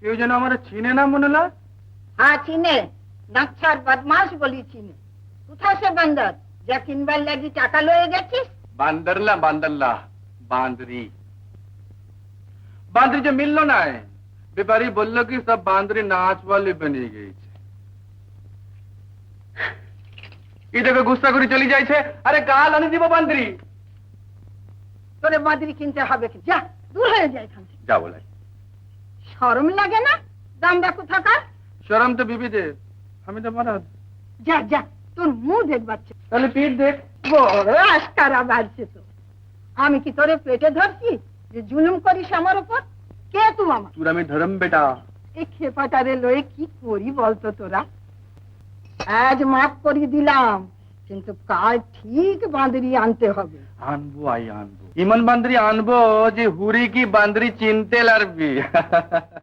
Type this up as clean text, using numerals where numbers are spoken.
কেউ যেন আমার চিনে না মনে না। হ্যাঁ চিনে, নাচ্ছার বদমাস বলি চিনে। কোথায় সে বান্দর যা কিনবার লাগি টাকা লয়ে গেছিস? বান্দরলা বান্দরলা বান্দরি বান্দরি যে মিললো না। ব্যাপারী বললো কি সব বান্দরি নাচ वाली बनी গেছে। এই দেখো গুস্সা করে চলে যাইছে। আরে কাল আনি দিব বান্দরি। তোরে বাঁদরি কিনতে হবে কি? যা দূর হয়ে যায় এখান থেকে। যা বলে শরম লাগে না? দামটা কোথাকার? শরম তো বিবি দে, আমি তো মারা। যা যা, তোর মুখ দেখবার ছে। তাহলে পিঠ দেখ। বড় আস্কারা বাড়ছে তো। আমি কি তোরে পেটে ধরছি যে জুলুম করিস আমার উপর? কে তুই আমার? তোর আমি ধরম বেটা। এই খেপাটারে লয়ে কি করি বলতো তোরা? আজ মাফ করে দিলাম, কিন্তু কাল ঠিক বাঁদরি আনতে হবে। আনবো আনবো, ইমন বান্দরি আনবো যে হুরি কি বান্দরি চিনতে লাগবে।